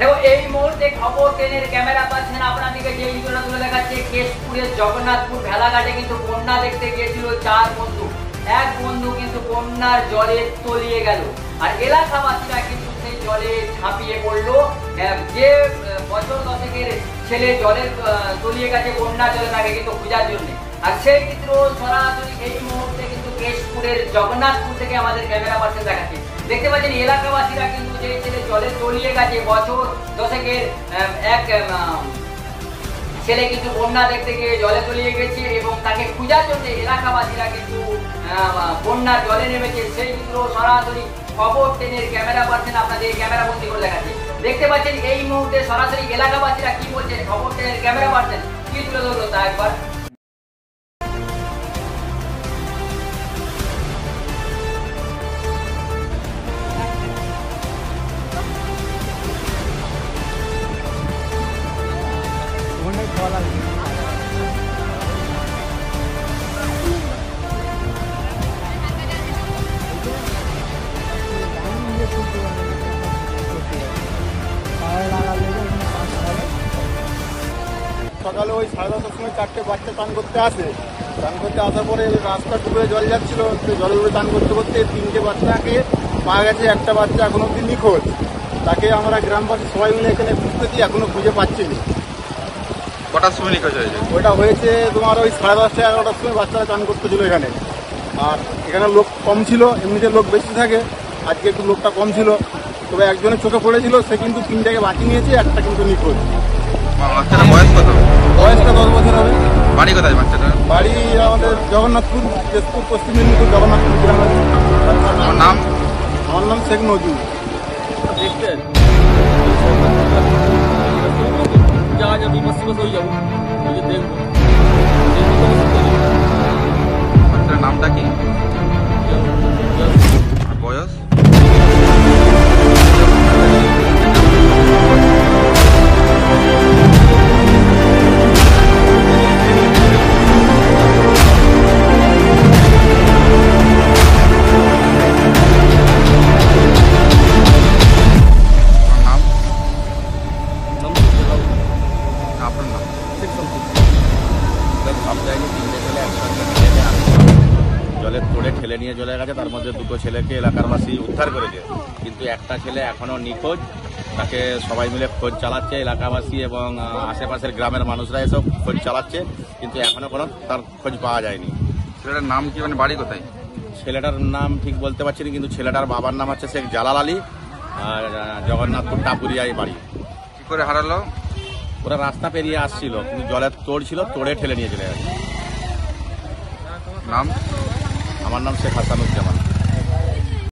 দেখো এই মুহূর্তে খবর 10 এর ক্যামেরা পাচ্ছেন আপনাদেরকে যে ভিডিওটা তুলে দেখাচ্ছে কেশপুরের জগন্নাথপুর ভেলাঘাটে কিন্তু বন্যা দেখতে গিয়েছিল 4 বন্ধু। এক বন্ধু কিন্তু বন্যার জলে তলিয়ে গেল আর এলাকাবাসীরা কিন্তু সেই জলে ঝাঁপিয়ে পড়লো। যে বছর 10-এর ছেলে জলে তলিয়ে গেছে বন্যার জলে তাকে কিন্তু খোঁজার জন্য। আর সেই চিত্র সরাসরি এই মুহূর্তে কিন্তু কেশপুরের জগন্নাথপুর থেকে আমাদের ক্যামেরা পার্সন দেখাচ্ছে। দেখতে পাচ্ছেন এলাকাবাসীরা কিন্তু যে ছেলে জলে তলিয়ে গেছে বছর 10-এর এক ছেলে কিন্তু বন্যা দেখতে গিয়ে জলে তলিয়ে গেছে এবং তাকে খোঁজার জন্য এলাকাবাসীরা কিন্তু বন্যার জলে নেমেছে। সেই চিত্র সরাসরি খবর 10 এর ক্যামেরা পার্সন আপনাদের ক্যামেরা বন্দি করে দেখাচ্ছে। দেখতে পাচ্ছেন এই মুহূর্তে সরাসরি এলাকাবাসীরা কি বলছেন, খবর 10 এর ক্যামেরা পার্সন কি তুলে ধরলো তা একবার। সকালে ওই 10:30টার সময় 4টে বাচ্চা চান করতে আসে। চান করতে আসার পরে রাস্তা ডুবে জল যাচ্ছিল, জলে ডুবে চান করতে করতে 3টে বাচ্চাকে পাওয়া গেছে। একটা বাচ্চা এখনো অব্দি নিখোঁজ। তাকে আমরা গ্রামবাসী সবাই মিলে এখানে খুঁজতেছি, এখনো খুঁজে পাচ্ছি না। কটার সময় নিখোঁজ হয়েছে? ওইটা হয়েছে তোমার ওই 10:30টা 11টার সময় বাচ্চারা চান করতেছিল এখানে। আর এখানে লোক কম ছিল, এমনিতে লোক বেশি থাকে, আজকে একটু লোকটা কম ছিল। তবে একজনের চোখে পড়েছিল, সে কিন্তু 3টাকে বাঁচিয়ে নিয়েছে, একটা কিন্তু নিখোঁজ। বাচ্চাটার বয়স কত? বয়সটা 10 বছর হবে। বাড়ি কোথায় বাচ্চাটা? বাড়ি আমাদের জগন্নাথপুর, কেশপুর, পশ্চিম মেদিনীপুর জগন্নাথপুর গ্রামে। আমার নাম? আমার নাম শেখ নজরুল। বাচ্চার নামটা কি? বয়স? জলের তোড়ে ঠেলে নিয়ে চলে গেছে। তার মধ্যে 2টো ছেলেকে এলাকারবাসী উদ্ধার করেছে, কিন্তু একটা ছেলে এখনো নিখোঁজ। তাকে সবাই মিলে খোঁজ চালাচ্ছে, এলাকাবাসী এবং আশেপাশের গ্রামের মানুষরা এসব খোঁজ চালাচ্ছে, কিন্তু এখনো কোনো তার খোঁজ পাওয়া যায়নি। ছেলেটার নাম কি, মানে বাড়ি কোথায়? ছেলেটার নাম ঠিক বলতে পারছি না, কিন্তু ছেলেটার বাবার নাম হচ্ছে শেখ জালাল আলী আর জগন্নাথপুর টাপুরিয়ায় বাড়ি। কি করে হারালো? ওরা রাস্তা পেরিয়ে আসছিল, কিন্তু জলের তোড় ছিল, তোড়ে ঠেলে নিয়ে চলে গেছে। নাম? আমার নাম শেখ হাসানুজ্জামান।